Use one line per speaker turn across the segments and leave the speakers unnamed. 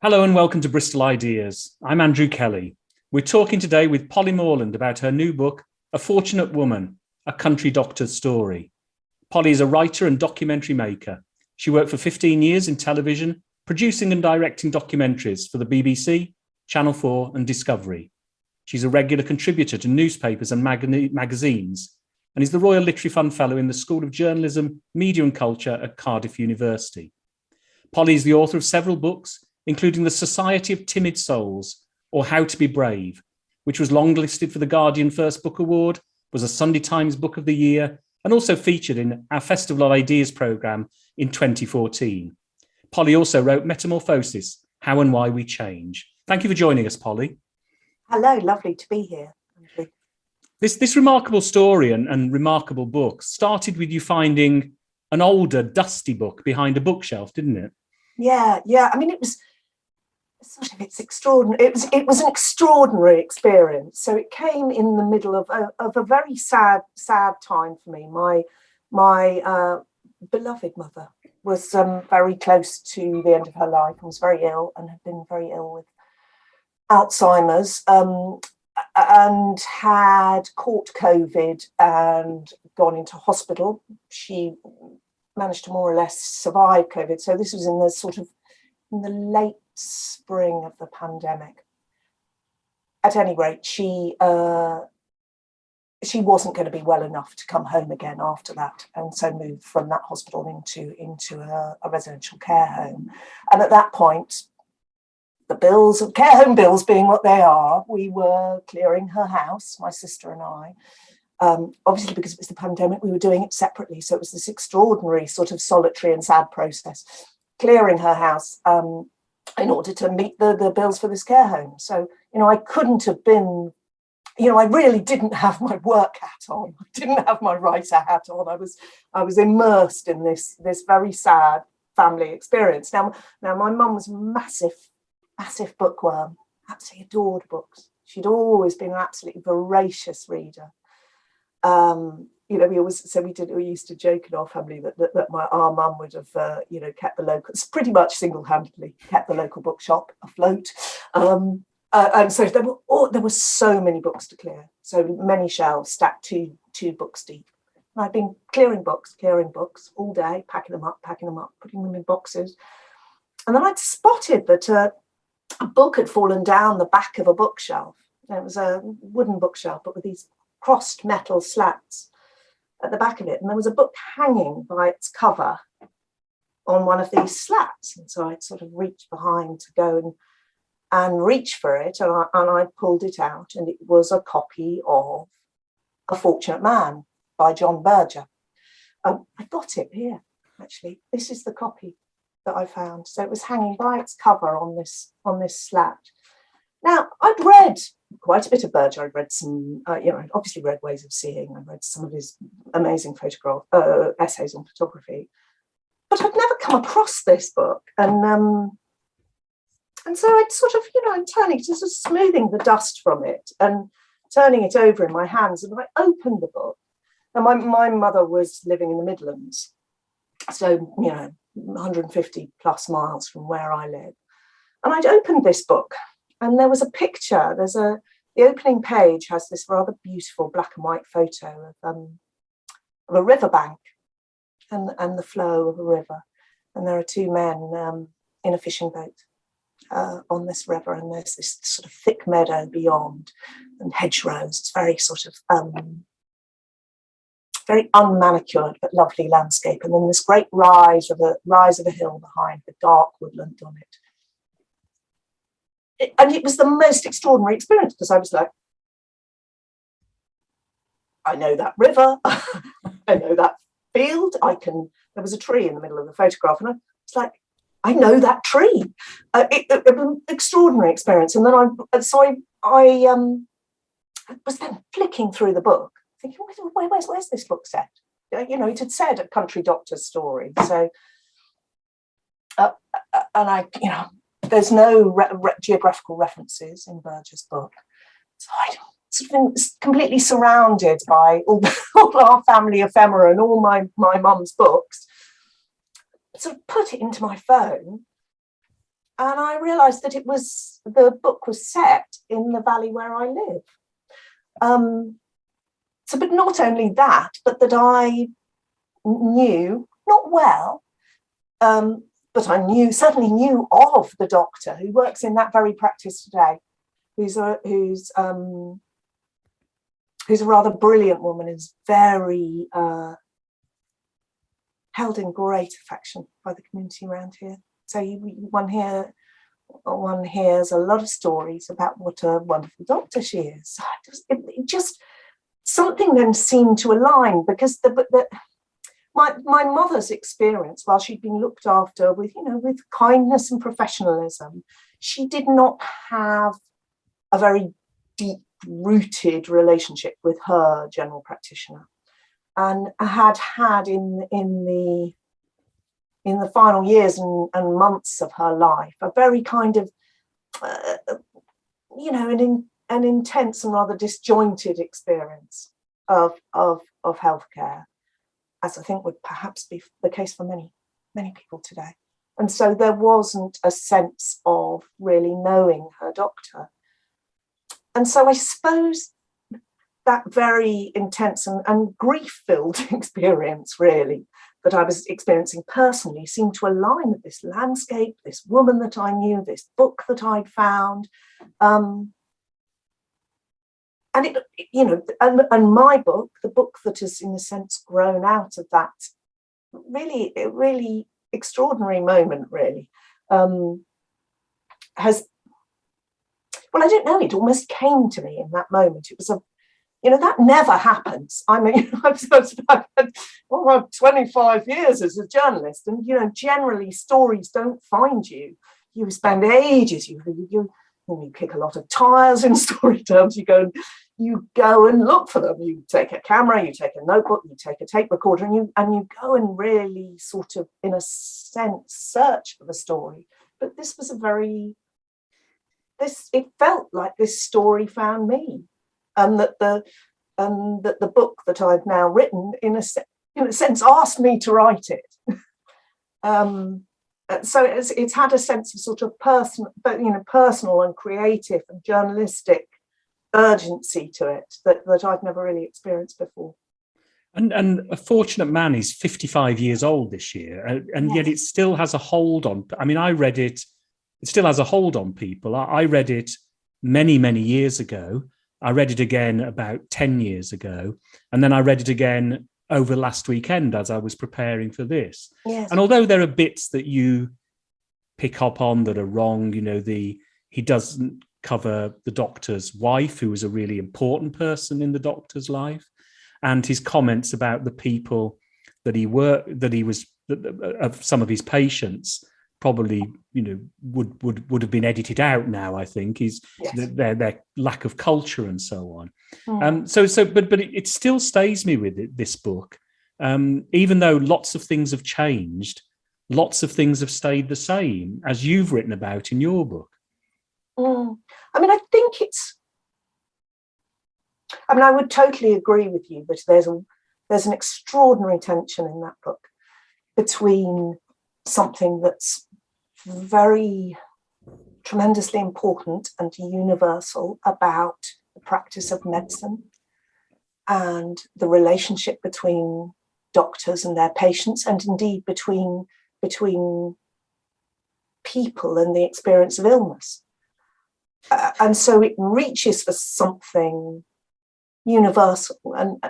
Hello and welcome to Bristol Ideas. I'm Andrew Kelly. We're talking today with Polly Morland about her new book, A Fortunate Woman, A Country Doctor's Story. Polly is a writer and documentary maker. She worked for 15 years in television, producing and directing documentaries for the BBC, Channel 4 and Discovery. She's a regular contributor to newspapers and magazines and is the Royal Literary Fund Fellow in the School of Journalism, Media and Culture at Cardiff University. Polly is the author of several books, including The Society of Timid Souls, or How to Be Brave, which was longlisted for the Guardian First Book Award, was a Sunday Times Book of the Year, and also featured in our Festival of Ideas programme in 2014. Polly also wrote Metamorphosis, How and Why We Change. Thank you for joining us, Polly.
Hello, lovely to be here.
This remarkable story and remarkable book started with you finding an older, dusty book behind a bookshelf, didn't it?
Yeah. I mean, it's extraordinary. It was an extraordinary experience. So it came in the middle of a very sad time for me. My beloved mother was very close to the end of her life and was very ill and had been very ill with Alzheimer's and had caught COVID and gone into hospital. She managed to more or less survive COVID. So this was in the late spring of the pandemic. At any rate, she wasn't going to be well enough to come home again after that, and so moved from that hospital into a residential care home. And at that point, the bills of care home bills being what they are, we were clearing her house, my sister and I. Obviously, because it was the pandemic, we were doing it separately. So it was this extraordinary sort of solitary and sad process, clearing her house in order to meet the bills for this care home. So, I couldn't have been, I really didn't have my work hat on. I didn't have my writer hat on. I was immersed in this very sad family experience. Now my mum was massive bookworm, absolutely adored books. She'd always been an absolutely voracious reader. We used to joke in our family that our mum would have, kept the local, pretty much single-handedly kept the local bookshop afloat. And so there were so many books to clear, so many shelves stacked two books deep. And I'd been clearing books all day, packing them up, putting them in boxes. And then I'd spotted that a book had fallen down the back of a bookshelf. And it was a wooden bookshelf, but with these crossed metal slats at the back of it, and there was a book hanging by its cover on one of these slats. And so I'd sort of reached behind to go and reach for it, and I pulled it out, and it was a copy of A Fortunate Man by Berger. I got it here, actually. This is the copy that I found. So it was hanging by its cover on this slat. Now, I'd read quite a bit of Berger. I'd read some, I'd obviously read Ways of Seeing. I read some of his amazing essays on photography, but I'd never come across this book. And so I'd sort of, I'm turning, just sort of smoothing the dust from it and turning it over in my hands. And I opened the book. And my mother was living in the Midlands, so 150 plus miles from where I live. And I'd opened this book. And there was a picture. The opening page has this rather beautiful black and white photo of a riverbank and the flow of a river. And there are two men in a fishing boat on this river, and there's this sort of thick meadow beyond and hedgerows. It's very sort of very unmanicured but lovely landscape. And then this great rise of a hill behind with dark woodland on it. And it was the most extraordinary experience, because I was like, I know that river, I know that field, there was a tree in the middle of the photograph, and I was like, I know that tree. It was an extraordinary experience. And then I was then flicking through the book, thinking, where's this book set? It had said A Country Doctor's Story. So, there's no geographical references in Berger's book. So I'd sort of been completely surrounded by all our family ephemera and all my mum's books. Sort of put it into my phone I realised that the book was set in the valley where I live. But not only that, but that I knew, not well, but I certainly knew of the doctor who works in that very practice today, who's a rather brilliant woman, is very held in great affection by the community around here. So one hears a lot of stories about what a wonderful doctor she is. It just something then seemed to align, because my mother's experience, while she'd been looked after with kindness and professionalism, she did not have a very deep-rooted relationship with her general practitioner, and had in the final years and months of her life a very kind of an intense and rather disjointed experience of healthcare, as I think would perhaps be the case for many people today. And so there wasn't a sense of really knowing her doctor. And so I suppose that very intense and grief-filled experience, really, that I was experiencing personally, seemed to align with this landscape, this woman that I knew, this book that I'd found. And my book, the book that has, in a sense, grown out of that really extraordinary moment, really, I don't know, it almost came to me in that moment. It was that never happens. I mean, I've had 25 years as a journalist, and generally stories don't find you. You spend ages. You kick a lot of tires in story terms. You go and look for them. You take a camera, you take a notebook, you take a tape recorder, and you go and really sort of, in a sense, search for the story. But this was it felt like this story found me, and that the book that I've now written, in a sense, asked me to write it. So it's had a sense of sort of personal and creative and journalistic urgency to it that I've never really experienced before.
And A Fortunate Man is 55 years old this year, and
Yes.
Yet it still has a hold on. I mean, I read it. It still has a hold on people. I read it many, many years ago. I read it again about 10 years ago. And then I read it again over last weekend as I was preparing for this.
Yes.
And although there are bits that you pick up on that are wrong, he doesn't cover the doctor's wife, who was a really important person in the doctor's life, and his comments about the people that of some of his patients probably would have been edited out now. I think is their lack of culture and so on. But it still stays me with it, this book, even though lots of things have changed, lots of things have stayed the same, as you've written about in your book.
I mean, I would totally agree with you that there's an extraordinary tension in that book between something that's very tremendously important and universal about the practice of medicine and the relationship between doctors and their patients, and indeed between people and the experience of illness. And so it reaches for something universal and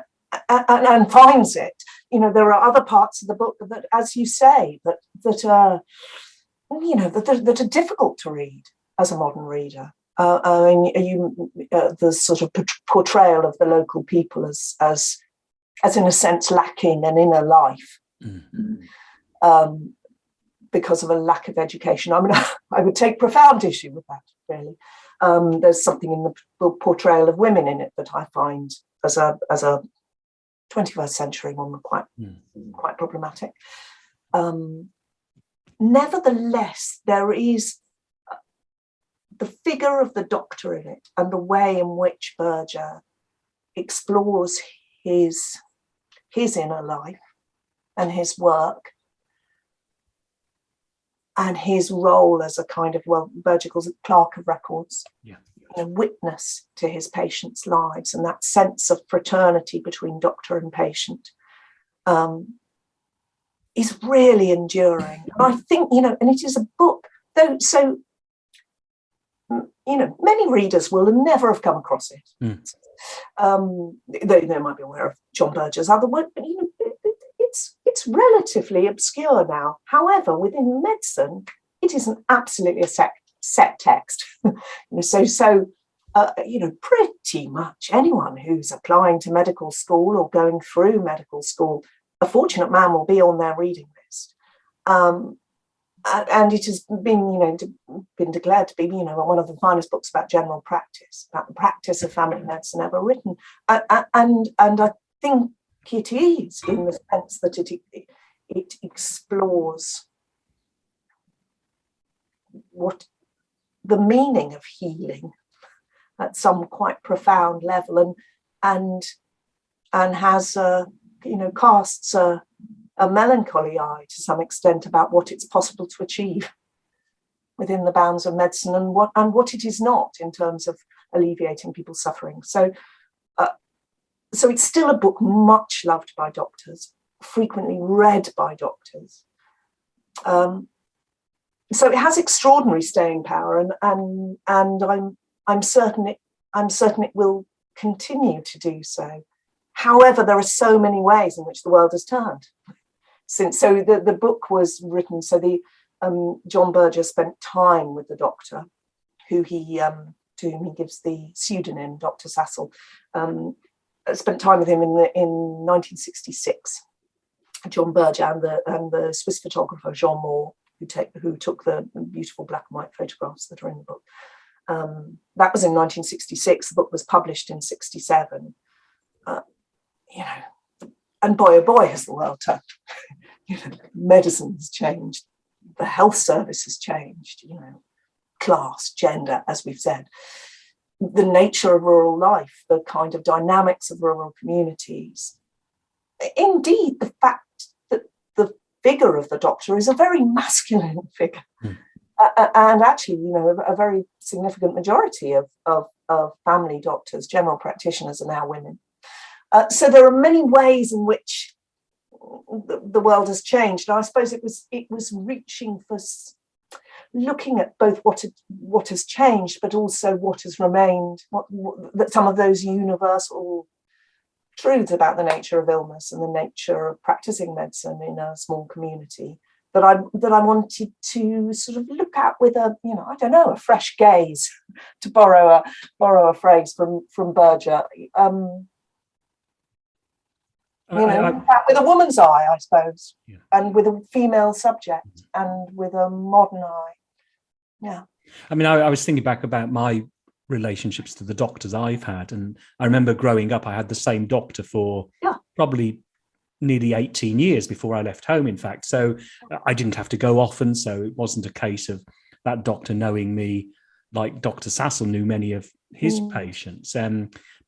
finds it. There are other parts of the book that, as you say, that are difficult to read as a modern reader. The sort of portrayal of the local people as in a sense lacking an inner life, because of a lack of education. I mean, I would take profound issue with that, really. There's something in the portrayal of women in it that I find as a 21st century woman quite problematic. Nevertheless, there is the figure of the doctor in it, and the way in which Berger explores his inner life and his work and his role as a kind of, well, Berger calls it clerk of records,
Yeah.
a witness to his patients' lives, and that sense of fraternity between doctor and patient is really enduring. And I think, and it is a book, though, so, many readers will never have come across it. They might be aware of John Berger's other work, but it's relatively obscure now. However, within medicine, it is an absolutely a set text. Pretty much anyone who's applying to medical school or going through medical school, A Fortunate Man will be on their reading list. And it has been declared to be, one of the finest books about general practice, about the practice of family medicine ever written. And I think it is, in the sense that it explores what the meaning of healing at some quite profound level, and has casts a melancholy eye to some extent about what it's possible to achieve within the bounds of medicine, and what it is not in terms of alleviating people's suffering. So it's still a book much loved by doctors, frequently read by doctors. So it has extraordinary staying power, and I'm certain it will continue to do so. However, there are so many ways in which the world has turned. So the book was written, so John Berger spent time with the doctor, to whom he gives the pseudonym Dr. Sassel, spent time with him in 1966. John Berger and the Swiss photographer Jean Moore, who took the beautiful black and white photographs that are in the book. That was in 1966. The book was published in 1967. And boy, oh boy, has the world turned. Medicine's changed, the health service has changed, class, gender, as we've said, the nature of rural life, the kind of dynamics of rural communities. Indeed, the fact that the figure of the doctor is a very masculine figure. And actually, a very significant majority of family doctors, general practitioners, are now women. So there are many ways in which the world has changed. And I suppose it was reaching for looking at both what has changed, but also what has remained, that some of those universal truths about the nature of illness and the nature of practicing medicine in a small community that I wanted to sort of look at with a fresh gaze, to borrow a phrase from Berger. With a woman's eye, I suppose,
yeah.
And with a female subject, and with a modern eye. Yeah.
I mean, I was thinking back about my relationships to the doctors I've had, and I remember growing up, I had the same doctor for probably nearly 18 years before I left home, in fact. So I didn't have to go often, so it wasn't a case of that doctor knowing me like Dr. Sassel knew many of his patients.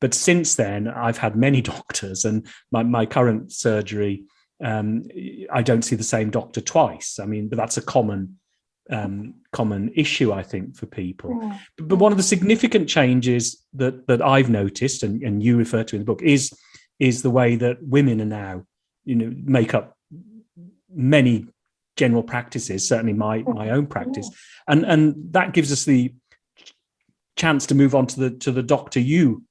But since then, I've had many doctors, and my current surgery, I don't see the same doctor twice. I mean, but that's a common issue, I think, for people. But one of the significant changes that I've noticed, and you refer to in the book, is the way that women are now, make up many general practices, certainly my own practice, and that gives us the chance to move on to the doctor you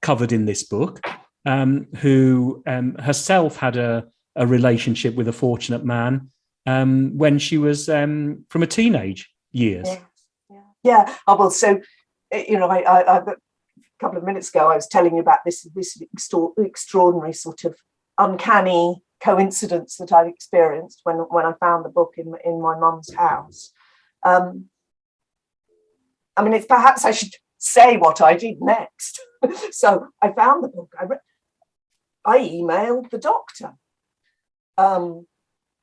covered in this book, who herself had a relationship with a fortunate man when she was from a teenage years.
Yeah. Oh, well, so I a couple of minutes ago I was telling you about this extraordinary sort of uncanny coincidence that I'd experienced when I found the book in my mum's house. I mean, it's perhaps I should say what I did next. So I found the book. I emailed the doctor,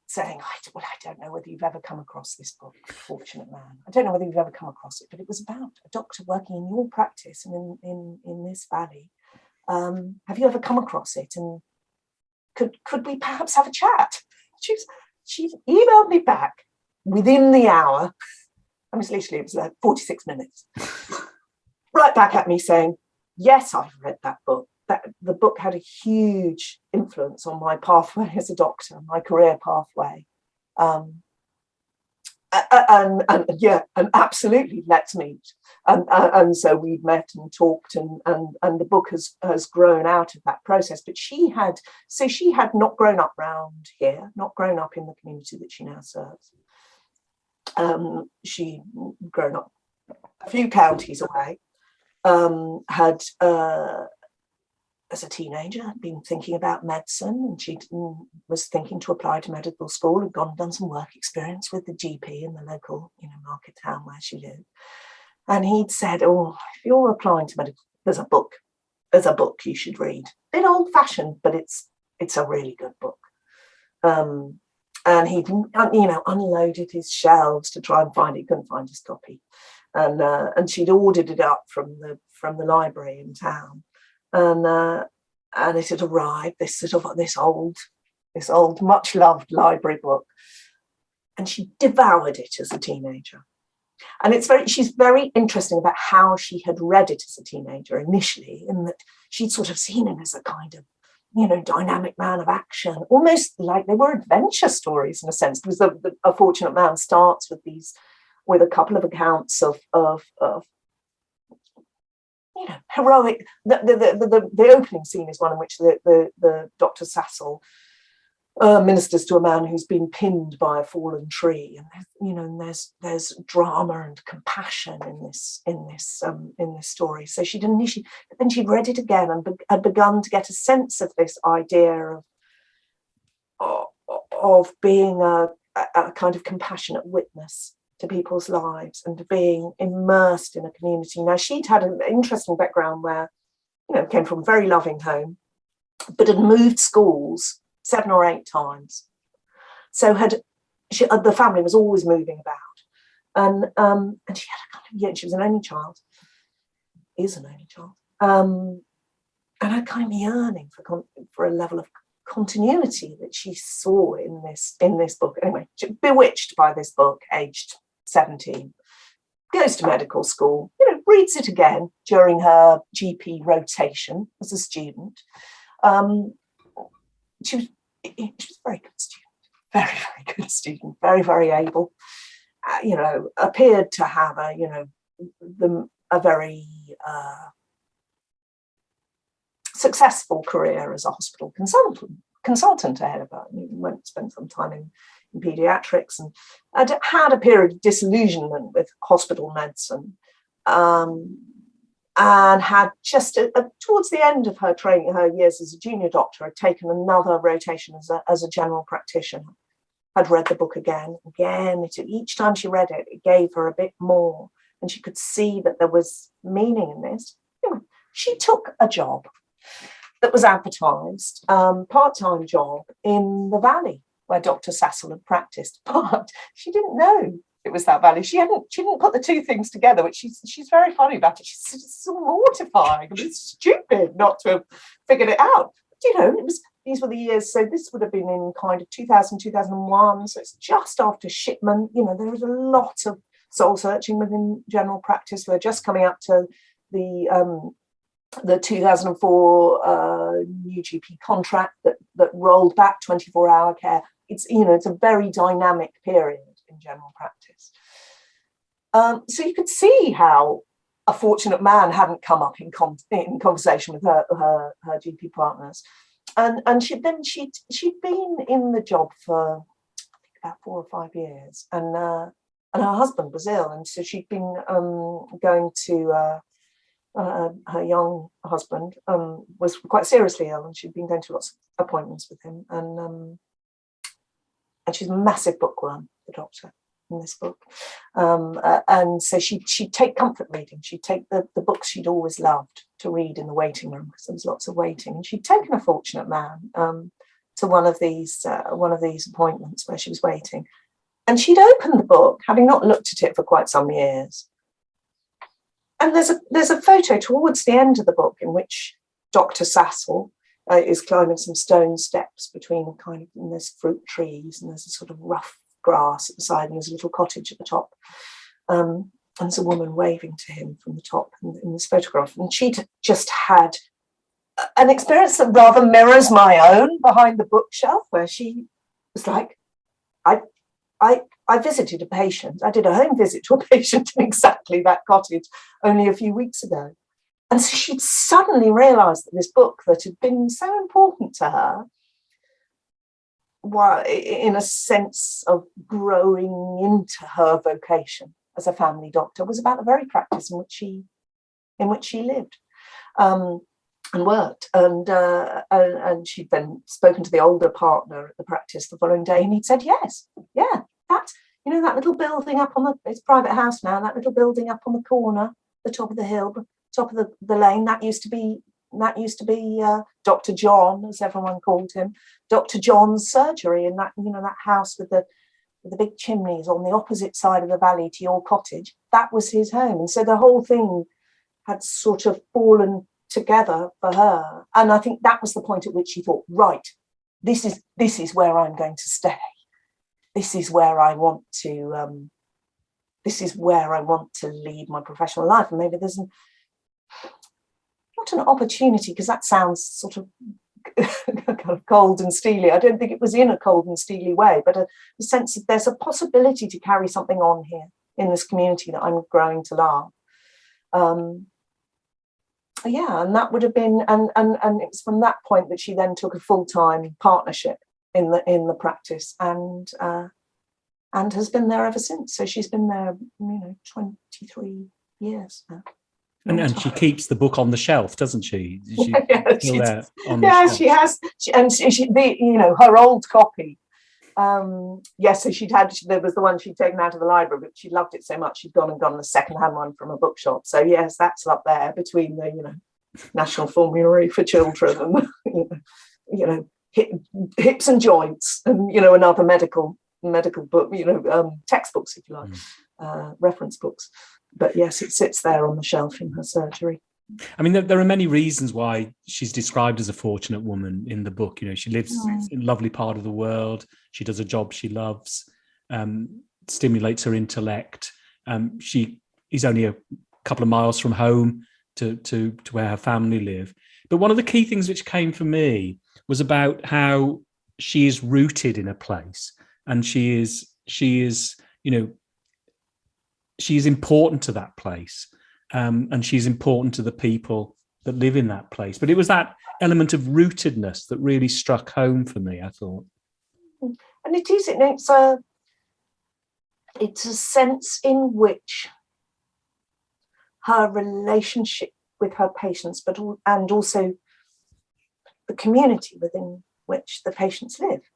saying, I don't know whether you've ever come across this book, Fortunate Man. I don't know whether you've ever come across it, but it was about a doctor working in your practice and in this valley. Have you ever come across it? And could we perhaps have a chat? She emailed me back within the hour, I was literally, it was like 46 minutes, right back at me saying, yes, I've read that book. That the book had a huge influence on my pathway as a doctor, my career pathway. And absolutely, let's meet. And so we've met and talked, and the book has grown out of that process. But she had not grown up round here, not grown up in the community that she now serves. She grown up a few counties away, had as a teenager been thinking about medicine, and she was thinking to apply to medical school, had gone and done some work experience with the GP in the local market town where she lived. And he'd said, oh, if you're applying to medical, there's a book you should read. A bit old-fashioned, but it's a really good book. And he'd unloaded his shelves to try and find it. He couldn't find his copy, and she'd ordered it up from the library in town, and it had arrived. This old much loved library book, and she devoured it as a teenager. And she's very interesting about how she had read it as a teenager initially, in that she'd sort of seen him as a kind of dynamic man of action, almost like they were adventure stories in a sense, because A Fortunate Man starts with a couple of accounts of heroic. The opening scene is one in which the Dr. Sassel ministers to a man who's been pinned by a fallen tree, and there's drama and compassion in this story. So she'd initially, but then she'd read it again and had begun to get a sense of this idea of being a kind of compassionate witness to people's lives and being immersed in a community. Now, she'd had an interesting background where, came from a very loving home, but had moved schools 7 or 8 times. So the family was always moving about, and she had she was an only child, is an only child, and had kind of yearning for a level of continuity that she saw in this book. Anyway, bewitched by this book, aged 17, goes to medical school, reads it again during her GP rotation as a student. She was a very good student, very, very good student, very, very able, appeared to have a very successful career as a hospital consultant ahead of her. Went to spend some time in paediatrics, and had a period of disillusionment with hospital medicine, and had just towards the end of her training, her years as a junior doctor, had taken another rotation as a general practitioner. Had read the book again. Each time she read it, it gave her a bit more, and she could see that there was meaning in this. She took a job that was advertised, part-time job in the Valley where Dr. Sassel had practiced, but she didn't know it was that Valley. She didn't put the two things together, which she's very funny about it. It's so mortifying. It's stupid not to have figured it out. But, these were the years. So this would have been in kind of 2000, 2001. So it's just after shipment. There was a lot of soul searching within general practice. We're just coming up to the 2004 new GP contract that rolled back 24-hour care. It's a very dynamic period in general practice. So you could see how A Fortunate Man hadn't come up in conversation with her GP partners, and she'd been in the job for, I think, about 4 or 5 years, and her husband was ill, and so she'd been going to her young husband was quite seriously ill, and she'd been going to lots of appointments with him, and she's a massive bookworm, the doctor, in this book, and so she'd take comfort reading. She'd take the books she'd always loved to read in the waiting room, because there was lots of waiting, and she'd taken A Fortunate Man to one of these appointments where she was waiting, and she'd opened the book, having not looked at it for quite some years. And there's a photo towards the end of the book in which Dr. Sassel is climbing some stone steps between and there's fruit trees, and there's a sort of rough grass at the side, and there's a little cottage at the top. And there's a woman waving to him from the top in this photograph. And she'd just had an experience that rather mirrors my own behind the bookshelf, where she was like, I visited a patient. I did a home visit to a patient in exactly that cottage only a few weeks ago. And so she'd suddenly realised that this book that had been so important to her, in a sense of growing into her vocation as a family doctor, was about the very practice in which she lived and worked. And she'd then spoken to the older partner at the practice the following day, and he'd said, yes, yeah, that little building up on it's a private house now, that little building up on the corner, the top of the hill, top of the lane, that used to be Dr. John, as everyone called him, Dr. John's surgery, in that house with the big chimneys on the opposite side of the valley to your cottage. That was his home. And so the whole thing had sort of fallen together for her. And I think that was the point at which she thought, right, this is where I'm going to stay. This is where I want to lead my professional life. And maybe there's not an opportunity, because that sounds sort of kind of cold and steely. I don't think it was in a cold and steely way, but a sense that there's a possibility to carry something on here in this community that I'm growing to love. And that would have been, and it was from that point that she then took a full-time partnership in the practice, and has been there ever since. So she's been there, 23 years now.
And she keeps the book on the shelf, doesn't she? She
has. Her old copy. So there was the one she'd taken out of the library, but she loved it so much she'd gone and gotten a second-hand one from a bookshop. So yes, that's up there between the National Formulary for Children and hips and joints, and another medical book, textbooks, if you like, reference books. But yes, it sits there on the shelf in her surgery.
I mean, there are many reasons why she's described as a fortunate woman in the book. She lives in a lovely part of the world. She does a job she loves, stimulates her intellect. She is only a couple of miles from home to where her family live. But one of the key things which came for me was about how she is rooted in a place, and she is important to that place, and she's important to the people that live in that place. But it was that element of rootedness that really struck home for me, I thought.
And it's a sense in which her relationship with her patients, and also the community within which the patients live.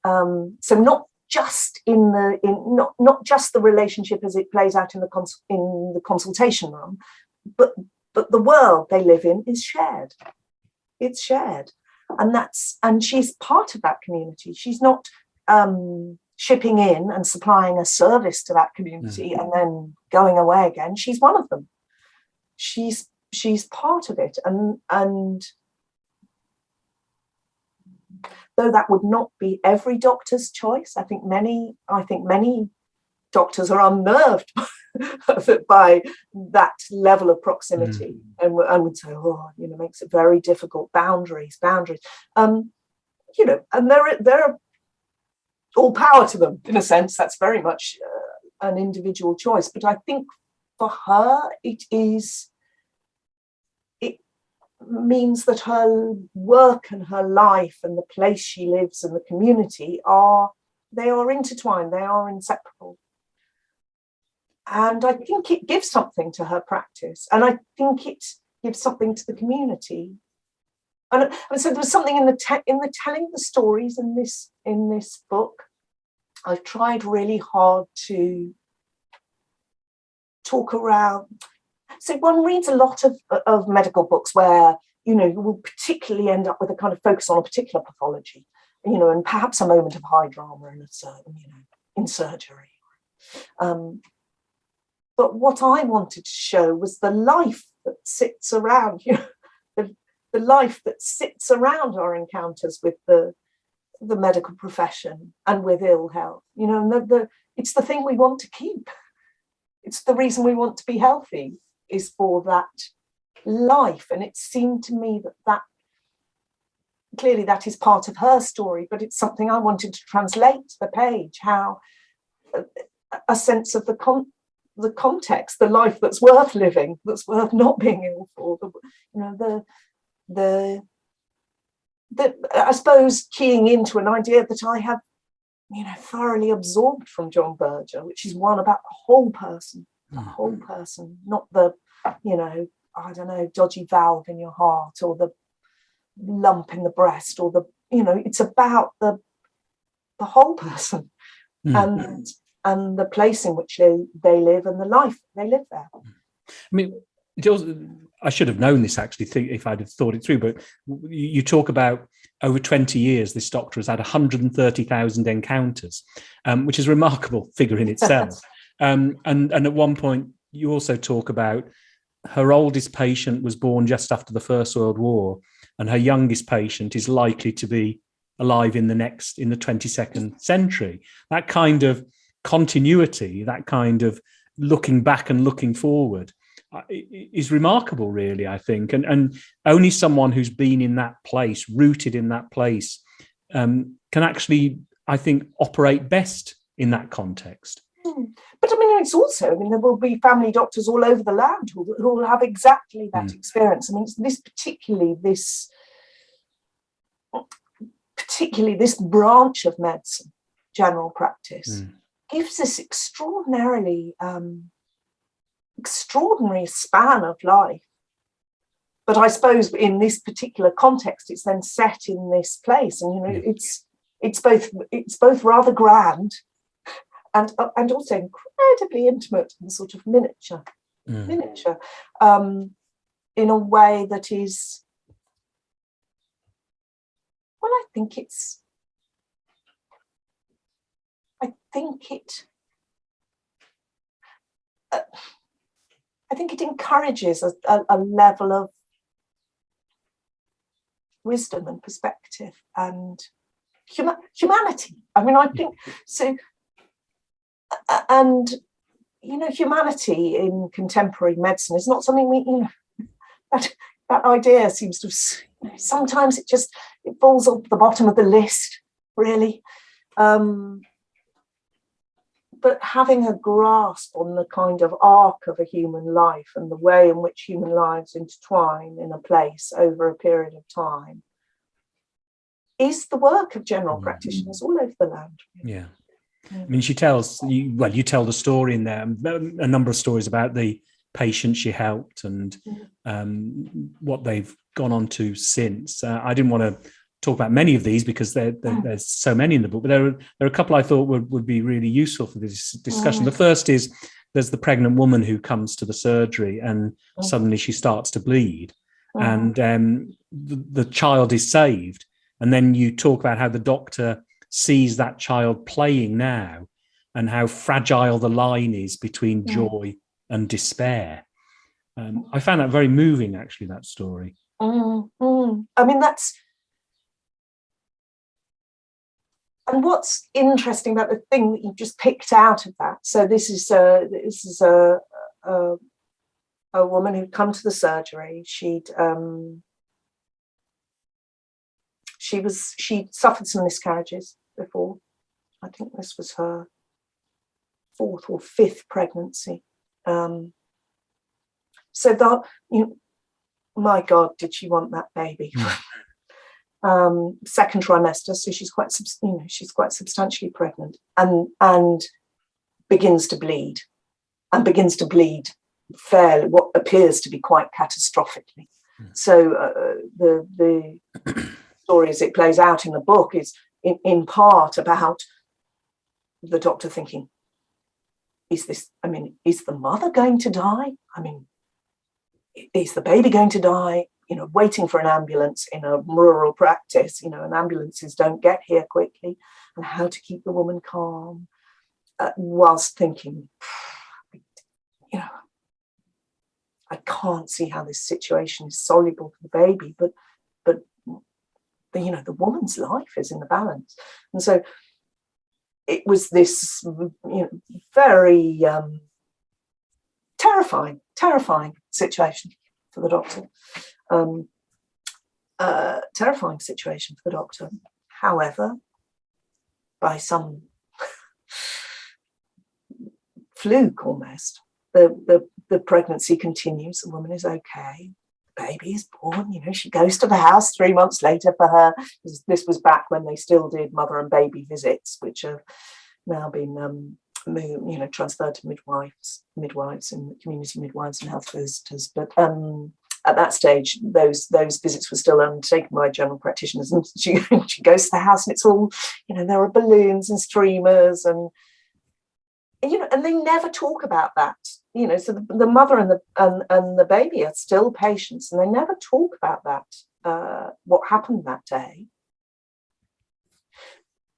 So not just not just the relationship as it plays out in the consultation room, but the world they live in is shared. It's shared, and she's part of that community. She's not shipping in and supplying a service to that community and then going away again. She's one of them. She's part of it, and though that would not be every doctor's choice, I think many doctors are unnerved by that level of proximity, and would say, makes it very difficult. Boundaries. And there are all power to them, in a sense. That's very much an individual choice. But I think for her, it means that her work and her life and the place she lives and the community are intertwined, they are inseparable. And I think it gives something to her practice, and I think it gives something to the community. And so there was something in the telling the stories in this book. I've tried really hard to talk around. So one reads a lot of medical books where, you will particularly end up with a kind of focus on a particular pathology, and perhaps a moment of high drama in surgery. But what I wanted to show was the life that sits around, the life that sits around our encounters with the the medical profession and with ill health, you know, and it's the thing we want to keep. It's the reason we want to be healthy, is for that life. And it seemed to me that clearly that is part of her story, but it's something I wanted to translate to the page, how a sense of the context, the life that's worth living, that's worth not being ill for, you know, the I suppose keying into an idea that I have, you know, thoroughly absorbed from John Berger, which is one about the whole person, not the, you know, I don't know, dodgy valve in your heart or the lump in the breast or the, you know, it's about the whole person and the place in which they live and the life they live there.
I mean, I should have known this actually if I'd have thought it through, but you talk about over 20 years, this doctor has had 130,000 encounters, which is a remarkable figure in itself. And at one point, you also talk about her oldest patient was born just after the First World War, and her youngest patient is likely to be alive in the 22nd century. That kind of continuity, that kind of looking back and looking forward, is remarkable, really, I think. And only someone who's been in that place, rooted in that place, can actually, I think, operate best in that context.
But I mean, it's also, I mean, there will be family doctors all over the land who will have exactly that experience. I mean, it's particularly this branch of medicine, general practice, gives this extraordinary span of life. But I suppose in this particular context, it's then set in this place, and you know, it's both rather grand and also incredibly intimate and sort of miniature, in a way that is, well, I think it encourages a level of wisdom and perspective and humanity. I mean, I think so. And, you know, humanity in contemporary medicine is not something we, you know, that idea seems to, sometimes it falls off the bottom of the list, really. But having a grasp on the kind of arc of a human life and the way in which human lives intertwine in a place over a period of time is the work of general practitioners all over the land.
Yeah. I mean, you tell the story in there, a number of stories about the patients she helped and what they've gone on to since. I didn't want to talk about many of these because there's so many in the book, but there are a couple I thought would be really useful for this discussion. The first is there's the pregnant woman who comes to the surgery and suddenly she starts to bleed, and the child is saved. And then you talk about how the doctor sees that child playing now and how fragile the line is between joy and despair. I found that very moving, actually, that story.
I mean, and what's interesting about the thing that you just picked out of that. So this is a woman who'd come to the surgery. She'd suffered some miscarriages before. I think this was her 4th or 5th pregnancy. So that, you know, my God, did she want that baby? Second trimester, so she's quite substantially pregnant, and begins to bleed fairly, what appears to be quite catastrophically. So the story as it plays out in the book is in part about the doctor thinking, is the mother going to die? I mean, is the baby going to die? You know, waiting for an ambulance in a rural practice, you know, and ambulances don't get here quickly, and how to keep the woman calm whilst thinking, you know, I can't see how this situation is soluble for the baby, but the woman's life is in the balance. And so it was this very terrifying situation for the doctor. Terrifying situation for the doctor. However, by some fluke almost, the pregnancy continues. The woman is okay. The baby is born. She goes to the house 3 months later for her. This was back when they still did mother and baby visits, which have now been transferred to midwives and community midwives and health visitors. But at that stage, those visits were still undertaken by general practitioners. And she goes to the house, and it's all, there are balloons and streamers, and and they never talk about that. So the mother and the baby are still patients, and they never talk about that, what happened that day.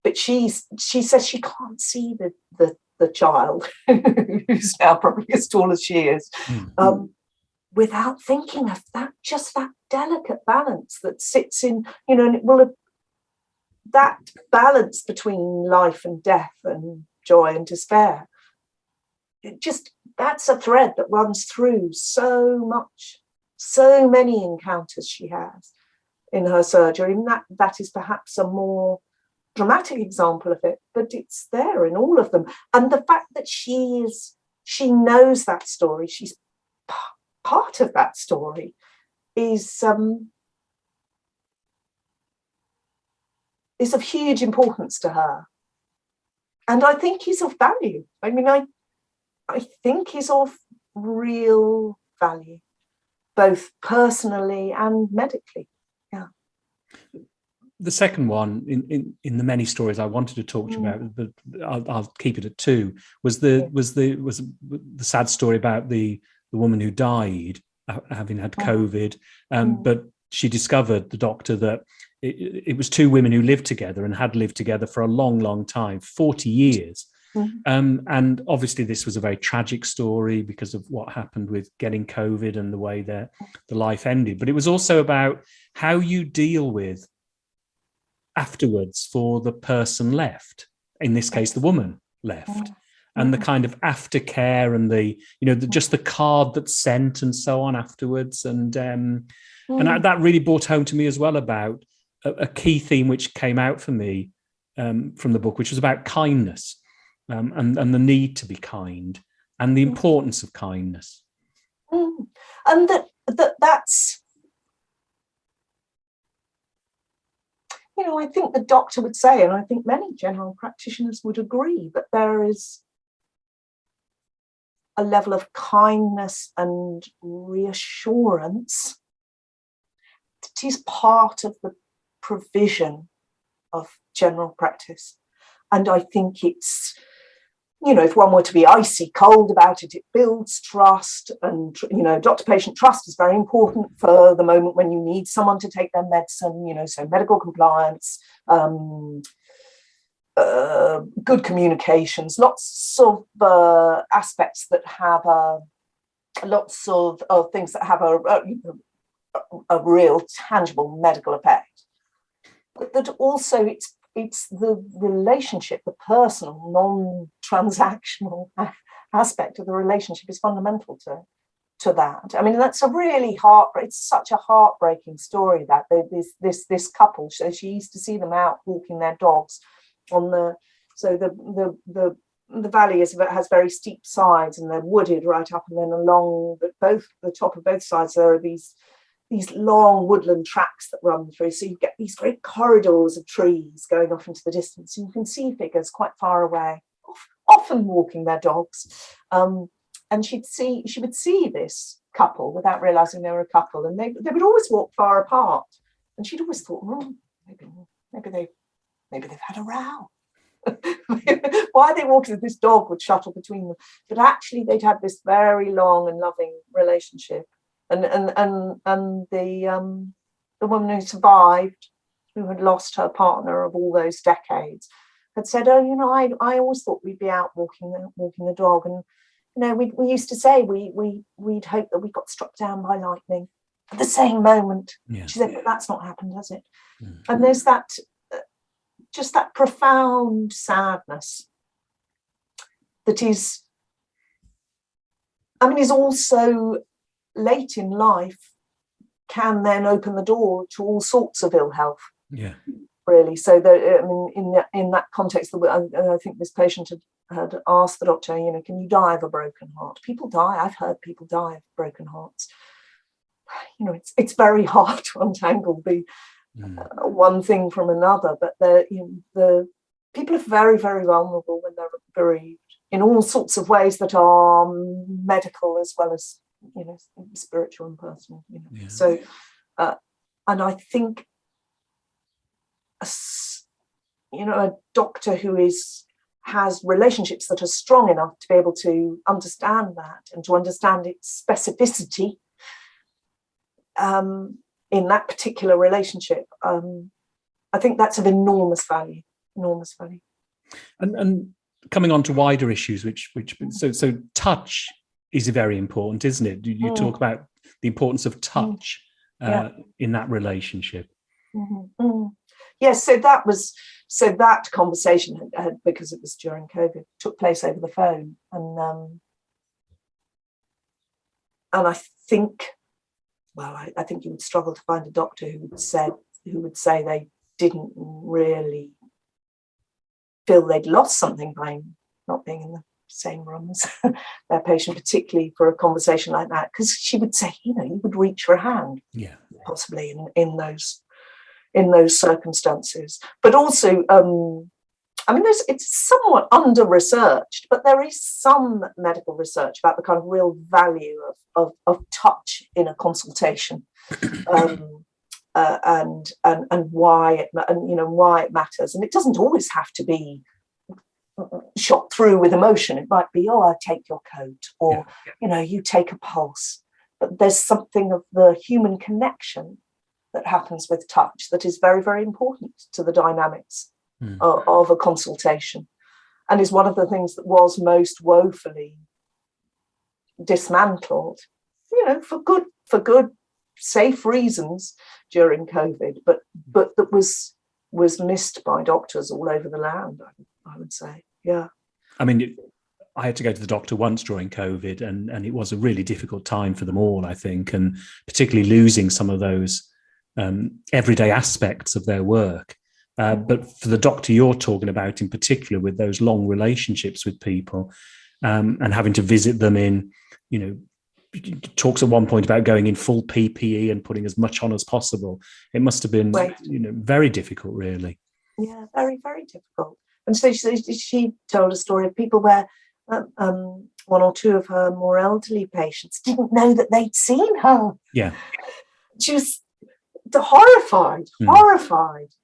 But she says she can't see the child, who's now probably as tall as she is, without thinking of that delicate balance that sits in, and it will have that balance between life and death and joy and despair. That's a thread that runs through so many encounters she has in her surgery. And that is perhaps a more dramatic example of it, but it's there in all of them. And the fact that she knows that story, she's part of that story, is of huge importance to her. And I think is of value. I mean, I think is of real value, both personally and medically. Yeah.
The second one in the many stories I wanted to talk to you about, but I'll keep it at two, was the sad story about the woman who died having had COVID, but she discovered, the doctor, that it was two women who lived together and had lived together for a long time, 40 years. And obviously this was a very tragic story because of what happened with getting COVID and the way that the life ended. But it was also about how you deal with afterwards for the person left, in this case the woman left, and the kind of aftercare and just the card that's sent and so on afterwards. And that really brought home to me as well about a key theme which came out for me from the book, which was about kindness, and the need to be kind and the importance of kindness.
And that's, I think the doctor would say, and I think many general practitioners would agree, that there is a level of kindness and reassurance that is part of the provision of general practice. And I think it's, if one were to be icy cold about it, it builds trust. And, doctor-patient trust is very important for the moment when you need someone to take their medicine, so medical compliance, good communications, lots of aspects that have lots of things that have a real tangible medical effect. But that also it's the relationship, the personal, non-transactional aspect of the relationship is fundamental to that. I mean, that's it's such a heartbreaking story, that this couple, so she used to see them out walking their dogs on the valley has very steep sides, and they're wooded right up, and then along the top of both sides there are these long woodland tracks that run through. So you get these great corridors of trees going off into the distance, and you can see figures quite far away, often walking their dogs. And she would see this couple without realizing they were a couple, and they would always walk far apart. And she'd always thought, maybe they've had a row. Why are they walking? This dog would shuttle between them. But actually, they'd had this very long and loving relationship. And the woman who survived, who had lost her partner of all those decades, had said, I always thought we'd be out walking the dog, and we used to say we'd hope that we got struck down by lightning, at the same moment.
Yeah.
She said, but that's not happened, has it?
Mm.
And there's that, just that profound sadness that is also late in life, can then open the door to all sorts of ill health.
Yeah.
Really. So that, in that context, I think this patient had asked the doctor, can you die of a broken heart? People die. I've heard people die of broken hearts. It's very hard to untangle the one thing from another, but the people are very, very vulnerable when they're bereaved in all sorts of ways that are medical as well as spiritual and personal.
Yeah.
So, and I think a doctor who has relationships that are strong enough to be able to understand that and to understand its specificity in that particular relationship, I think that's of enormous value.
And coming on to wider issues, so touch is very important, isn't it? You talk about the importance of touch in that relationship.
Mm-hmm. Yes, so that conversation had, because it was during COVID, took place over the phone, and I think, I think you would struggle to find a doctor who would say they didn't really feel they'd lost something by not being in the same room as their patient, particularly for a conversation like that, because she would say, you would reach for a hand, possibly in those circumstances. But also, it's somewhat under-researched, but there is some medical research about the kind of real value of touch in a consultation, and why it matters. And it doesn't always have to be shot through with emotion. It might be, I take your coat, or you take a pulse. But there's something of the human connection that happens with touch that is very, very important to the dynamics of a consultation, and is one of the things that was most woefully dismantled, for good safe reasons during COVID, but that was missed by doctors all over the land, I would say. Yeah.
I had to go to the doctor once during COVID, and it was a really difficult time for them all, I think, and particularly losing some of those everyday aspects of their work. But for the doctor you're talking about in particular, with those long relationships with people, and having to visit them in, talks at one point about going in full PPE and putting as much on as possible. It must have been, very difficult, really.
Yeah, very, very difficult. And so she told a story of people where one or two of her more elderly patients didn't know that they'd seen her.
Yeah.
She was horrified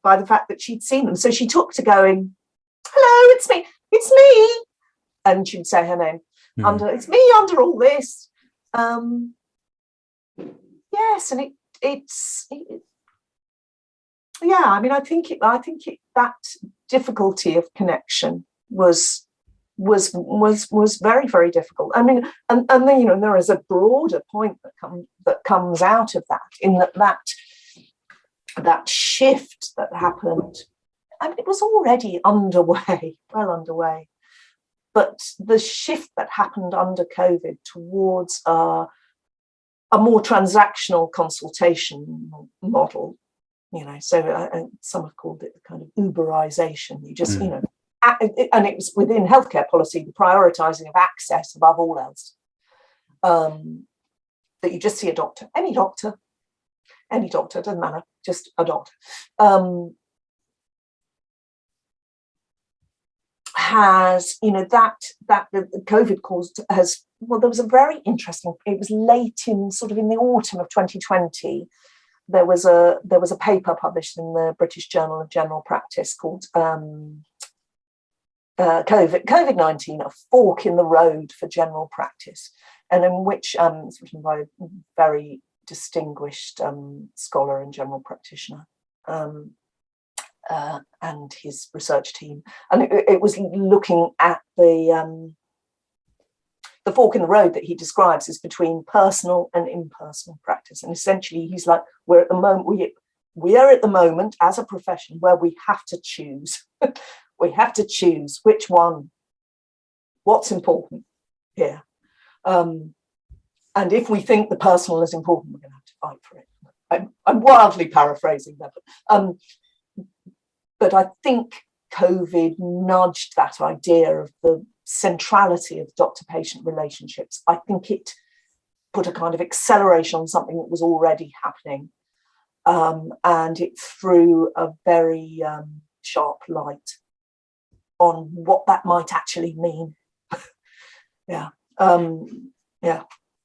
by the fact that she'd seen them. So she took to going, hello, it's me. And she'd say her name it's me under all this. Yes, and I think that difficulty of connection was very, very difficult. And then there is a broader point that comes out of that, in that shift that happened. It was already well underway, but the shift that happened under COVID towards a more transactional consultation model, so some have called it the kind of Uberization. You just, and it was within healthcare policy, the prioritizing of access above all else, that you just see a doctor, any doctor, doesn't matter, just a doctor, has, that the COVID caused has, there was a very interesting, it was late in the autumn of 2020, there was a paper published in the British Journal of General Practice called COVID-19, a fork in the road for general practice, and in which it's written by a very distinguished scholar and general practitioner, and his research team, and it was looking at the the fork in the road that he describes is between personal and impersonal practice. And essentially, he's like, we are at the moment as a profession where we have to choose. We have to choose which one, what's important here. And if we think the personal is important, we're going to have to fight for it. I'm wildly paraphrasing that. But I think COVID nudged that idea of the centrality of doctor-patient relationships. I think it put a kind of acceleration on something that was already happening. And it threw a very sharp light on what that might actually mean. Yeah.
I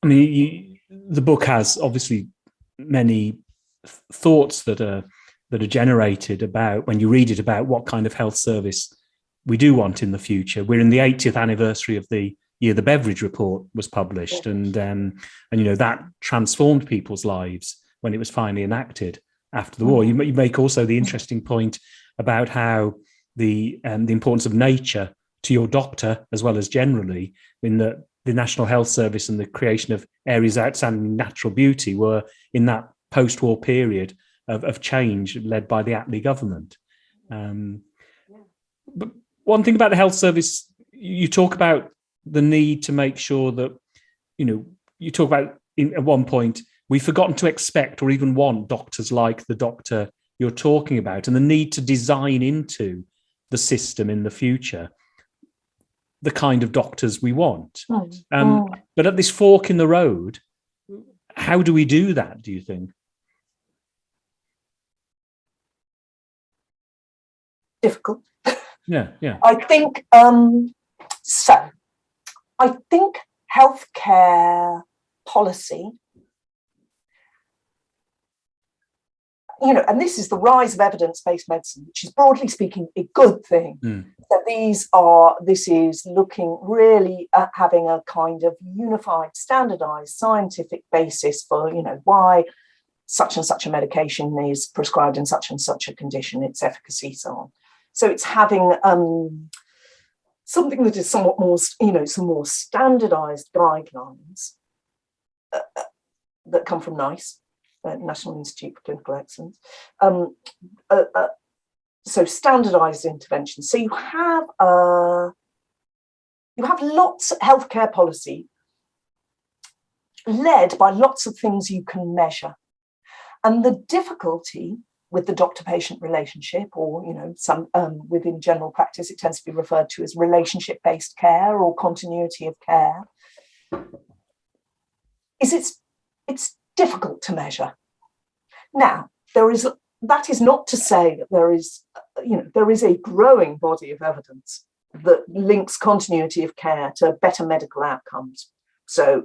mean, the book has obviously many thoughts that are generated about, when you read it, about what kind of health service we do want in the future. We're in the 80th anniversary of the year the Beveridge report was published, and that transformed people's lives when it was finally enacted after the war. You make also the interesting point about how the importance of nature to your doctor as well as generally, in the National Health Service and the creation of areas of outstanding natural beauty were in that post-war period of change led by the Attlee government. But one thing about the health service, you talk about the need to make sure that, you talk about at one point, we've forgotten to expect or even want doctors like the doctor you're talking about, and the need to design into the system in the future the kind of doctors we want. But at this fork in the road, how do we do that, do you think?
Difficult.
Yeah.
I think so. I think healthcare policy, and this is the rise of evidence-based medicine, which is broadly speaking a good thing. So this is looking really at having a kind of unified, standardized scientific basis for, why such and such a medication is prescribed in such and such a condition, its efficacy, so on. So it's having something that is somewhat more, some more standardized guidelines that come from NICE, National Institute for Clinical Excellence. So standardized interventions. So you have lots of healthcare policy led by lots of things you can measure. And the difficulty with the doctor-patient relationship, or some within general practice, it tends to be referred to as relationship-based care or continuity of care, is it's difficult to measure. Now, that is not to say that there is a growing body of evidence that links continuity of care to better medical outcomes. So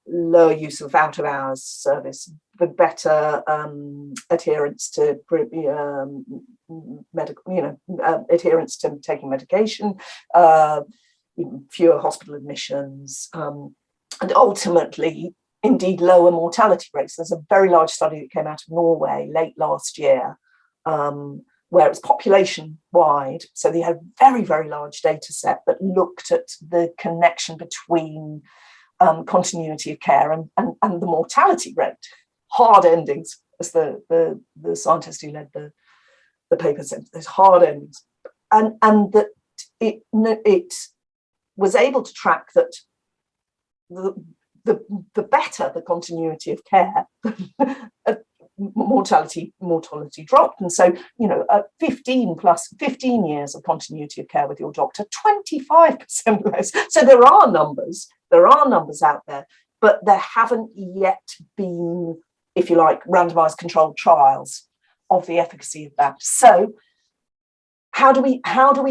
lower use of out-of-hours service, the better adherence to medical, adherence to taking medication, fewer hospital admissions, and ultimately, indeed, lower mortality rates. There's a very large study that came out of Norway late last year, where it was population-wide. So they had a very, very large data set that looked at the connection between continuity of care and the mortality rate. Hard endings, as the scientist who led the paper said, there's hard endings. And that it was able to track that the better the continuity of care, mortality dropped. And so, 15 years of continuity of care with your doctor, 25% less. So there are numbers out there, but there haven't yet been, if you like, randomized controlled trials of the efficacy of that. So how do we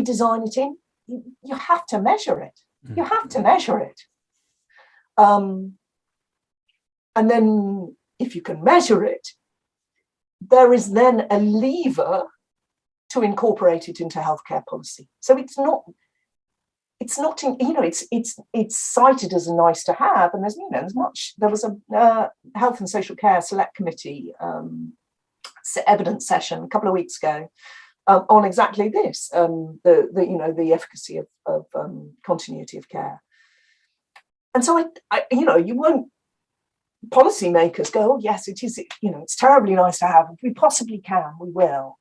design it in? You have to measure it. You have to measure it. And then if you can measure it, there is then a lever to incorporate it into healthcare policy. So it's cited as a nice to have, and there was a health and social care select committee evidence session a couple of weeks ago on exactly this, the efficacy of continuity of care. And so you won't, policymakers go, oh yes, it is, it's terribly nice to have. If we possibly can, we will.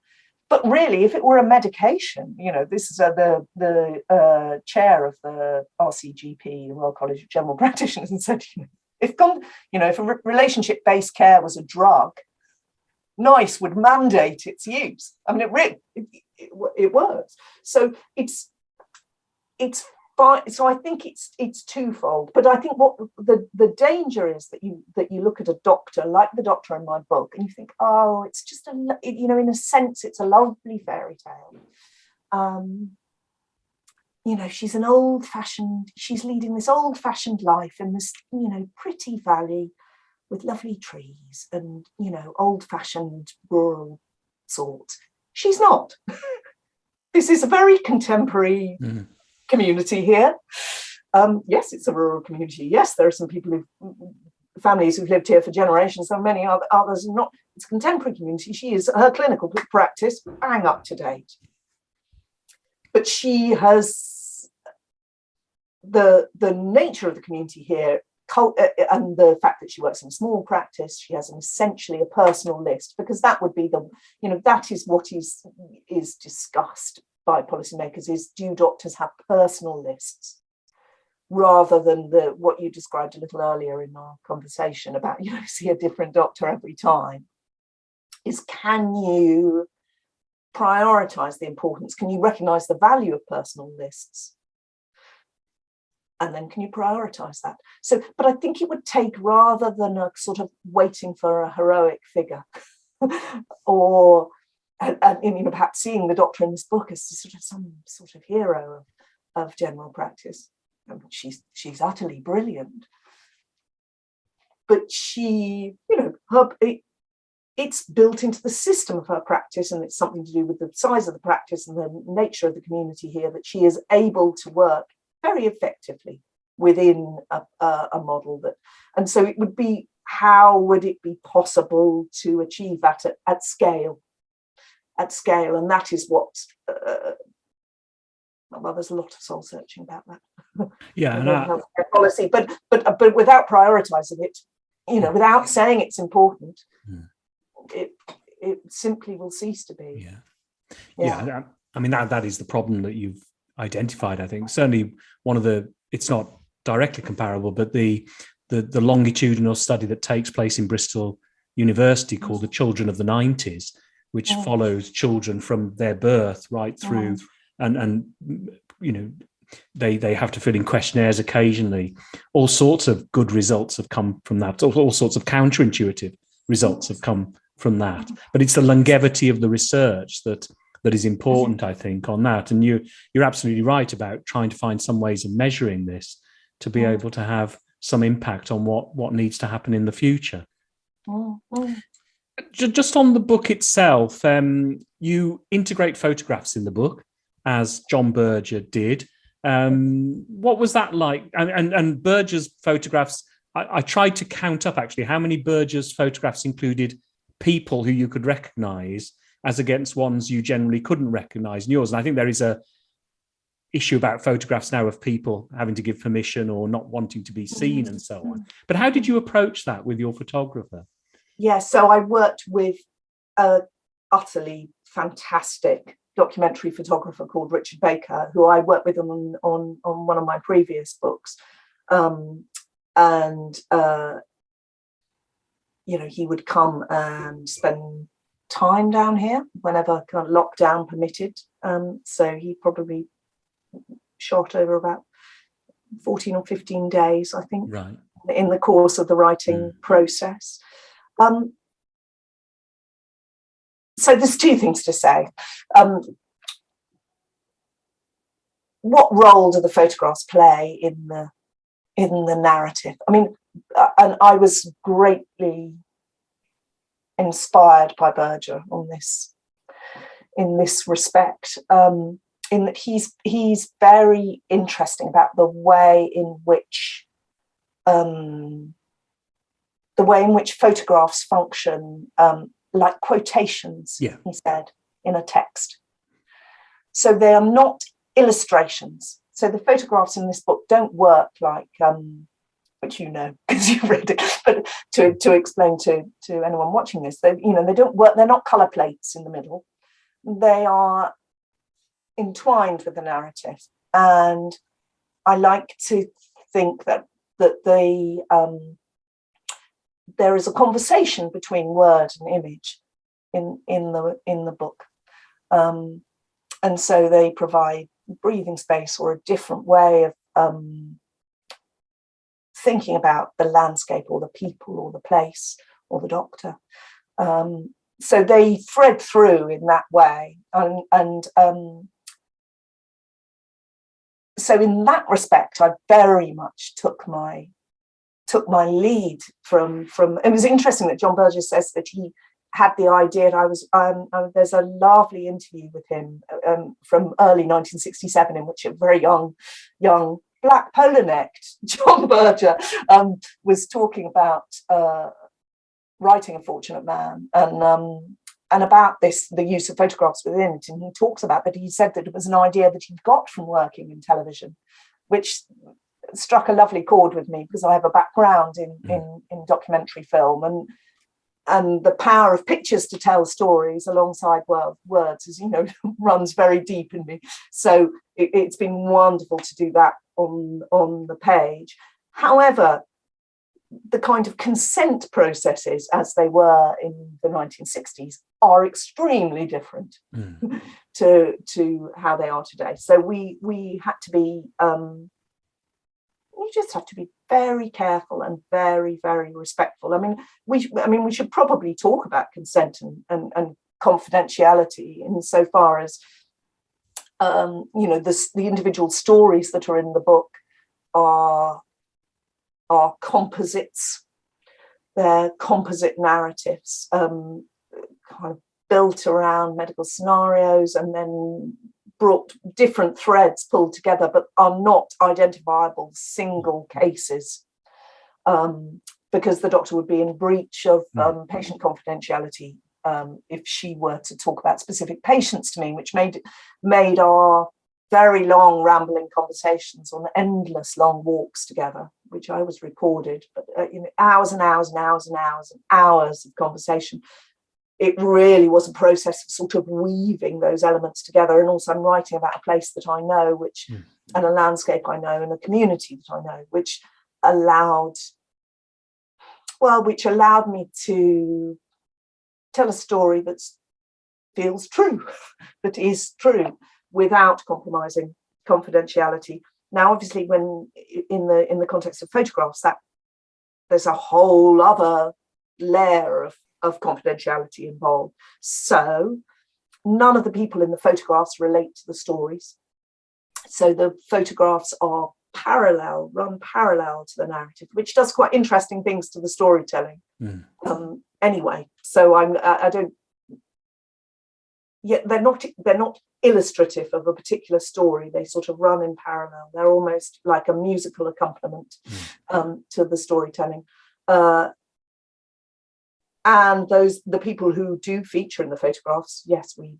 But really, if it were a medication, this is the chair of the RCGP, the Royal College of General Practitioners, and said, if a relationship-based care was a drug, NICE would mandate its use. I mean, it works. So it's fine. So I think it's twofold. But I think what the danger is that you look at a doctor like the doctor in my book, and you think, oh, it's just in a sense, it's a lovely fairy tale. She's she's leading this old-fashioned life in this, pretty valley with lovely trees and, old-fashioned rural sort. She's not. This is a very contemporary community here. Yes, it's a rural community. Yes, there are some families who've lived here for generations. There are many others not. It's a contemporary community. Her clinical practice, bang up to date. But she has the nature of the community here, and the fact that she works in a small practice, she has essentially a personal list, because that would be that is what is discussed by policymakers, is do doctors have personal lists, rather than what you described a little earlier in our conversation about, see a different doctor every time, is can you prioritize the importance? Can you recognize the value of personal lists? And then can you prioritize that? So, but I think it would take, rather than a sort of waiting for a heroic figure or perhaps seeing the doctor in this book as sort of some sort of hero of general practice. She's utterly brilliant. But it's built into the system of her practice, and it's something to do with the size of the practice and the nature of the community here, that she is able to work very effectively within a model and so it would be, how would it be possible to achieve that at scale? And that is what there's a lot of soul searching about that.
Yeah, and
healthcare policy, but without prioritizing it, without saying it's important, it simply will cease to be.
Yeah. I mean, that is the problem that you've identified. I think certainly one of it's not directly comparable, but the longitudinal study that takes place in Bristol University called The Children of the 90s, which follows children from their birth right through, and they have to fill in questionnaires occasionally. All sorts of good results have come from that. All sorts of counterintuitive results have come from that. But it's the longevity of the research that is important, I think, on that. And you're absolutely right about trying to find some ways of measuring this to be able to have some impact on what needs to happen in the future. Just on the book itself, you integrate photographs in the book, as John Berger did. What was that like? And Berger's photographs, I tried to count up actually how many Berger's photographs included people who you could recognise as against ones you generally couldn't recognise in yours. And I think there is a issue about photographs now of people having to give permission or not wanting to be seen and so on. But how did you approach that with your photographer?
Yeah, so I worked with an utterly fantastic documentary photographer called Richard Baker, who I worked with on one of my previous books. He would come and spend time down here whenever kind of lockdown permitted. So he probably shot over about 14 or 15 days, I think,
right,
in the course of the writing process. So there's two things to say. What role do the photographs play in the narrative? I mean, and I was greatly inspired by Berger in this respect, in that he's very interesting about the way in which photographs function like quotations, he said, in a text. So they are not illustrations. So the photographs in this book don't work like which you know because you've read it, but to explain to anyone watching this, they don't work. They're not colour plates in the middle. They are entwined with the narrative, and I like to think that there is a conversation between word and image in the book, and so they provide breathing space or a different way of thinking about the landscape or the people or the place or the doctor. So they thread through in that way, and so in that respect, I very much took my lead from. It was interesting that John Berger says that he had the idea. There's a lovely interview with him from early 1967 in which a very young black polo-necked John Berger was talking about writing A Fortunate Man and about the use of photographs within it. And he talks about that. He said that it was an idea that he'd got from working in television, which struck a lovely chord with me because I have a background in documentary film, and the power of pictures to tell stories alongside words, as you know, runs very deep in me. So it's been wonderful to do that on the page. However, the kind of consent processes as they were in the 1960s are extremely different to how they are today. So we had to be we just have to be very careful and very, very respectful. I mean, we should probably talk about consent and confidentiality insofar as the individual stories that are in the book are composites. They're composite narratives, kind of built around medical scenarios and then brought different threads pulled together, but are not identifiable single cases, because the doctor would be in breach of patient confidentiality if she were to talk about specific patients to me, which made our very long rambling conversations on endless long walks together, which I was recorded, but hours and hours and hours and hours and hours of conversation. It really was a process of sort of weaving those elements together. And also I'm writing about a place that I know, and a landscape I know, and a community that I know, which allowed me to tell a story that feels true, that is true, without compromising confidentiality. Now, obviously, when in the context of photographs, that there's a whole other layer of confidentiality involved. So none of the people in the photographs relate to the stories. So the photographs are run parallel to the narrative, which does quite interesting things to the storytelling. Anyway, so I don't. Yet they're not illustrative of a particular story. They sort of run in parallel. They're almost like a musical accompaniment to the storytelling. And the people who do feature in the photographs, yes, we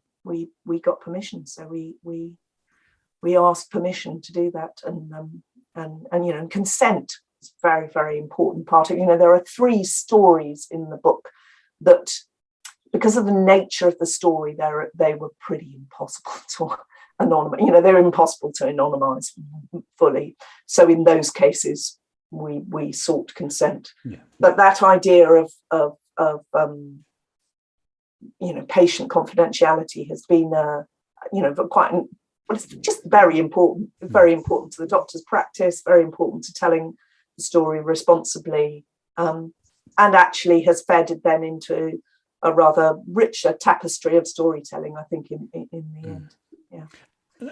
got permission. So we asked permission to do that, and consent is a very, very important part of. There are 3 stories in the book that, because of the nature of the story, they were pretty impossible to anonymize. They're impossible to anonymize fully. So in those cases, we sought consent. Yeah. But that idea of patient confidentiality has been it's just very important to the doctor's practice, very important to telling the story responsibly, and actually has fed it then into a rather richer tapestry of storytelling, I think, in the end. Yeah.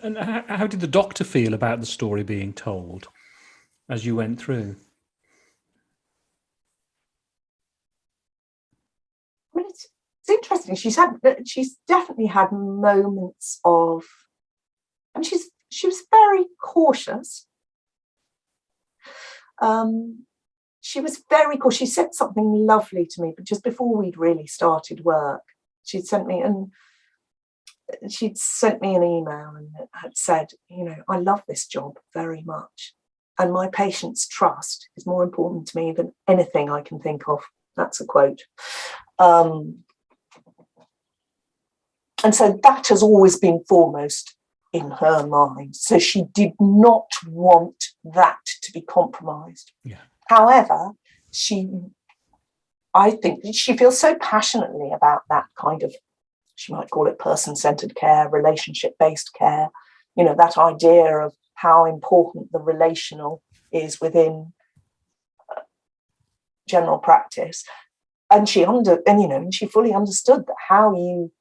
And how did the doctor feel about the story being told as you went through?
Well, it's interesting. She's definitely had moments of, and she was very cautious. She was very cool. She said something lovely to me, but just before we'd really started work, she'd sent me an email and had said, I love this job very much. and my patient's trust is more important to me than anything I can think of. That's a quote. And so that has always been foremost in her mind. So she did not want that to be compromised.
Yeah.
However, I think she feels so passionately about that kind of, she might call it person-centered care, relationship-based care, that idea of how important the relational is within general practice. And she fully understood that how you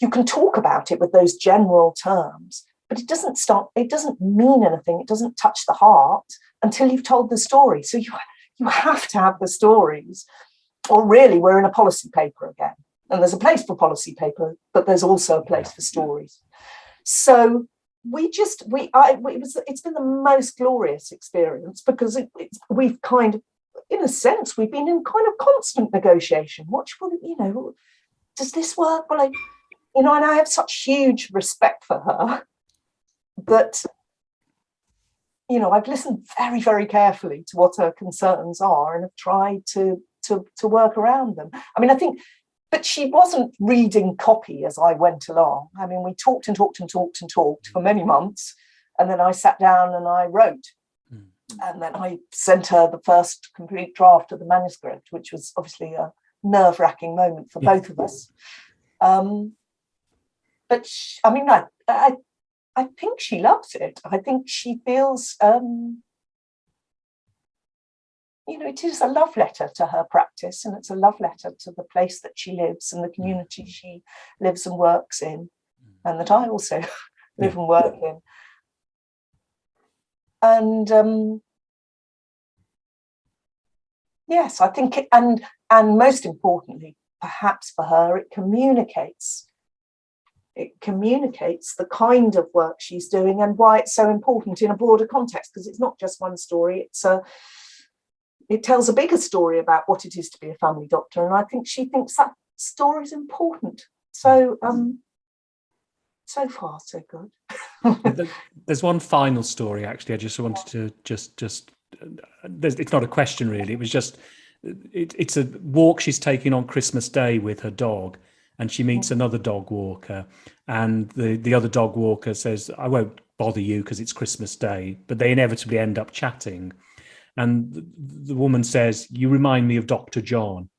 can talk about it with those general terms, but it doesn't mean anything. It doesn't touch the heart until you've told the story. So you have to have the stories, or really we're in a policy paper again. And there's a place for policy paper, but there's also a place for stories. So it's been the most glorious experience, because we've kind of, in a sense, we've been in kind of constant negotiation. Does this work? Well, and I have such huge respect for her that, I've listened very, very carefully to what her concerns are and have tried to work around them. I mean, I think, but she wasn't reading copy as I went along. I mean, we talked and talked and talked and talked for many months, and then I sat down and I wrote. And then I sent her the first complete draft of the manuscript, which was obviously a nerve-wracking moment for both of us. But I think she loves it. I think she feels, it is a love letter to her practice, and it's a love letter to the place that she lives and the community she lives and works in, and that I also live and work in. And yes, I think and most importantly, perhaps for her, it communicates the kind of work she's doing and why it's so important in a broader context, because it's not just one story. It tells a bigger story about what it is to be a family doctor, and I think she thinks that story is important. So so far so good.
There's one final story, actually. I just wanted to just it's not a question really. It was just it's a walk she's taking on Christmas Day with her dog, and she meets another dog walker, and the other dog walker says, "I won't bother you because it's Christmas Day," but they inevitably end up chatting. And the woman says, "You remind me of Dr. John.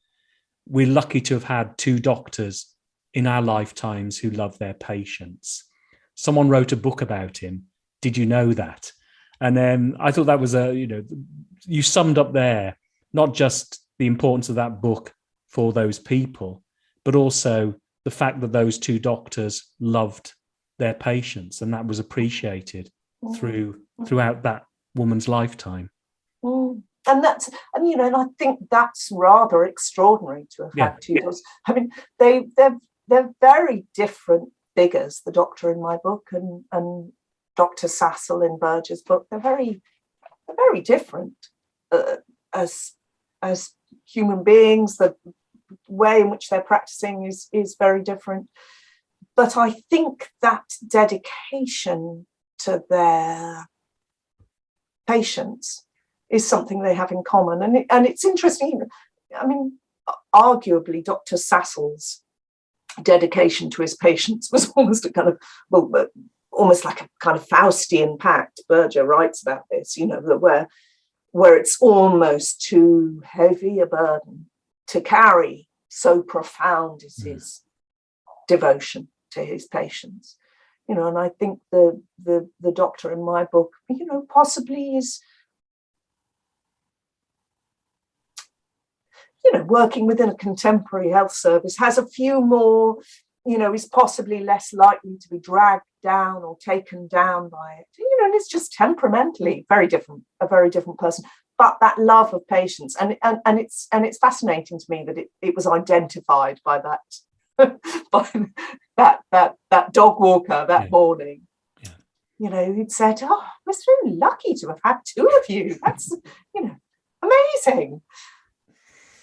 We're lucky to have had two doctors in our lifetimes who love their patients. Someone wrote a book about him. Did you know that?" And then I thought that was you summed up there, not just the importance of that book for those people, but also the fact that those two doctors loved their patients, and that was appreciated throughout that woman's lifetime.
And I think that's rather extraordinary to have had two doctors. I mean, they're very different figures, the doctor in my book and Dr. Sassel in Berger's book. They're very different as human beings. The way in which they're practicing is very different. But I think that dedication to their patients is something they have in common. And it's interesting. I mean, arguably, Dr. Sassel's dedication to his patients was almost a kind of, almost like a kind of Faustian pact. Berger writes about this, where it's almost too heavy a burden to carry. So profound is his devotion to his patients. And I think the doctor in my book, possibly is, working within a contemporary health service, has a few more, is possibly less likely to be dragged down or taken down by it. And it's just temperamentally a very different person. But that love of patients, and it's fascinating to me that it was identified by that dog walker that morning. He'd said, "Oh, we're so lucky to have had two of you. That's amazing."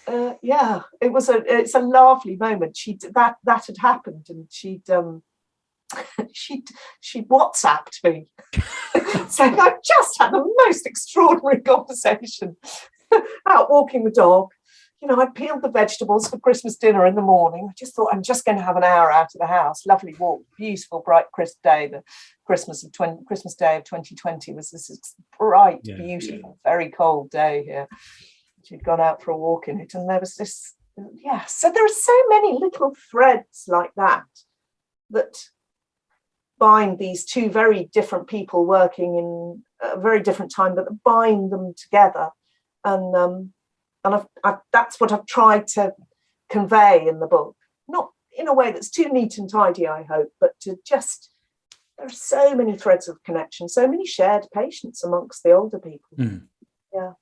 It's a lovely moment. That had happened, and she'd she WhatsApped me saying, I've just had the most extraordinary conversation out walking the dog. You know, I peeled the vegetables for Christmas dinner in the morning. I just thought I'm just going to have an hour out of the house. Lovely walk, beautiful, bright, crisp day. The Christmas Day of 2020 was this bright, beautiful, very cold day here. She'd gone out for a walk in it, and there was this. Yeah, so there are so many little threads like that bind these two very different people working in a very different time, but that bind them together. And that's what I've tried to convey in the book, not in a way that's too neat and tidy, I hope, but to just, there are so many threads of connection, so many shared patients amongst the older people. Yeah.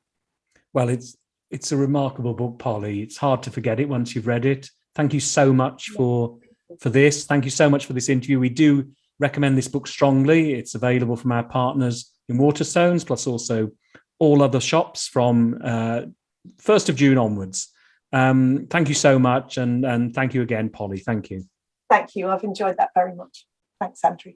Well, it's a remarkable book, Polly. It's hard to forget it once you've read it. Thank you so much for this. Thank you so much for this interview. We do recommend this book strongly. It's available from our partners in Waterstones, plus also all other shops from 1st of June onwards. Thank you so much. And thank you again, Polly. Thank you.
Thank you. I've enjoyed that very much. Thanks, Andrew.